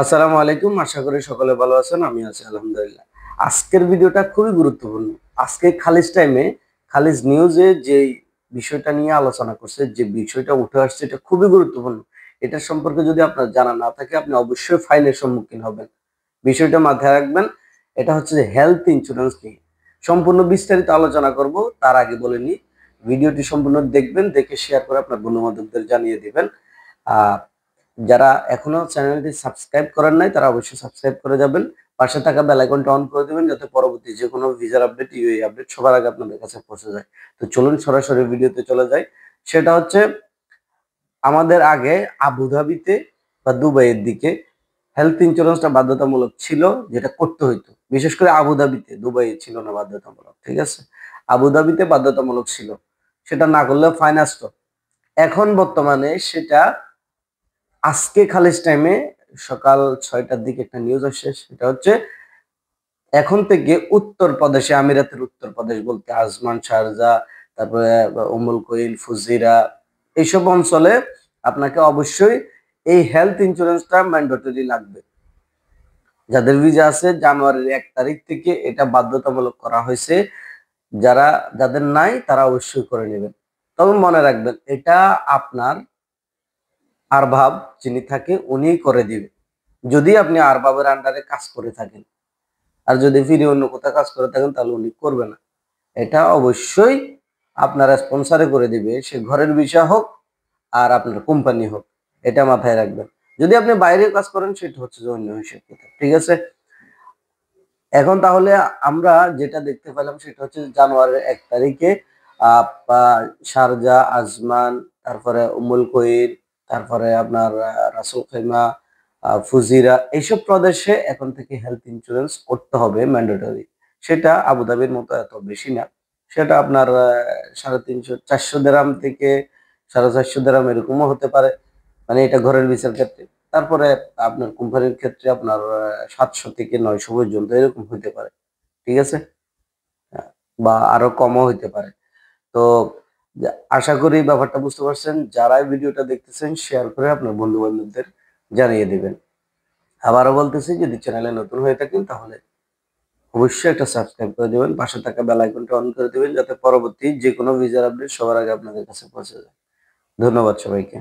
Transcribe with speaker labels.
Speaker 1: আসসালামু আলাইকুম। আশা করি সকলে ভালো আছেন। আমি আছি আলহামদুলিল্লাহ। আজকের ভিডিওটা খুবই গুরুত্বপূর্ণ। আজকে খালিজ টাইমে খালিজ নিউজে যে বিষয়টা নিয়ে আলোচনা করছে, যে বিষয়টা উঠে আসছে, এটা খুবই গুরুত্বপূর্ণ। এটা সম্পর্কে যদি আপনার জানা না থাকে, আপনি অবশ্যই ফাইনের সম্মুখীন হবেন। বিষয়টা মাথায় রাখবেন। এটা হচ্ছে যে হেলথ ইন্স্যুরেন্স নিয়ে সম্পূর্ণ বিস্তারিত আলোচনা করব। তার আগে বলে নিই, ভিডিওটি সম্পূর্ণ দেখবেন, দেখে শেয়ার করে আপনার বন্ধু বান্ধবদের জানিয়ে দিবেন। আহ যারা এখনো চ্যানেলটি সাবস্ক্রাইব করেন নাই, তারা অবশ্যই সাবস্ক্রাইব করে যাবেন। পাশে থাকা বেল আইকনটা অন করে দিবেন, যাতে পরবর্তী যে কোনো ভিসার আপডেট, ইউএই আপডেট সবার আগে আপনাদের কাছে পৌঁছে যায়। তো চলুন সরাসরি ভিডিওতে চলে যাই। সেটা হচ্ছে, আমাদের আগে আবুধাবিতে বা দুবাইয়ের দিকে হেলথ ইন্স্যুরেন্সটা বাধ্যতামূলক ছিল, যেটা করতে হইতো। বিশেষ করে আবুধাবিতে, দুবাই ছিল না বাধ্যতামূলক, ঠিক আছে? আবুধাবিতে বাধ্যতামূলক ছিল, সেটা না করলে ফাইন আসতো। এখন বর্তমানে সেটা, আজকে খালিজ টাইমে সকাল 6টার দিকে একটা নিউজ আসছে। সেটা হচ্ছে, এখন থেকে উত্তরপ্রদেশে, আমিরাতের উত্তরপ্রদেশ বলতে আজমান, শারজা, তারপরে উমুল কোইল, ফুজিরা, এইসব অঞ্চলে আপনাকে অবশ্যই এই হেলথ ইন্স্যুরেন্সটা ম্যান্ডেটরি লাগবে। যাদের ভিসা আছে, জানুয়ারির 1 তারিখ থেকে এটা বাধ্যতামূলক করা হয়েছে। যারা যাদের নাই, তারা অবশ্যই করে নেবেন। তবে মনে রাখবেন, এটা আপনার আরভাব যিনি থাকে উনিই করে দিবে, যদি আপনি আরবাবের আন্ডারে কাজ করে থাকেন। আর যদি ফিরে অন্য কোথাও কাজ করে থাকেন, তাহলে উনি করবে না। এটা অবশ্যই আপনার স্পন্সরে করে দিবে, সে ঘরের বিষয় হোক আর আপনার কোম্পানি হোক। এটা মাথায় রাখবেন। যদি আপনি বাইরে কাজ করেন, সেটা হচ্ছে যে অন্য হিসেব কিতাব, ঠিক আছে? এখন তাহলে আমরা যেটা দেখতে পেলাম, সেটা হচ্ছে জানুয়ারির 1 তারিখে শারজা, আজমান, তারপরে উমুল কোইল, তারপরে আপনার রাসুল খেমা, ফুজিরা, এইসব প্রদেশে এখন থেকে হেলথ ইন্স্যুরেন্স করতে হবে ম্যান্ডেটরি। সেটা আবুধাবির মতো এত বেশি না। সেটা আপনার 350-400 দিরহাম থেকে 450 দিরহাম এরকমও হতে পারে। মানে এটা ঘরের বিচার ক্ষেত্রে। তারপরে আপনার কোম্পানির ক্ষেত্রে আপনার 700 থেকে 900 পর্যন্ত এরকম হইতে পারে, ঠিক আছে? বা আরো কমও হইতে পারে। তো আশা করি ব্যাপারটা বুঝতে পারছেন। যারা এই ভিডিওটা দেখতেছেন, শেয়ার করে আপনার বন্ধু বান্ধবদের জানিয়ে দিবেন। আবারও বলতেছি, যদি চ্যানেলে নতুন হয়ে থাকেন, তাহলে অবশ্যই একটা সাবস্ক্রাইব করে দিবেন, পাশে থাকা বেল আইকনটা অন করে দিবেন, যাতে পরবর্তী যে কোনো ভিসার আপডেট সবার আগে আপনাদের কাছে পৌঁছে যায়। ধন্যবাদ সবাইকে।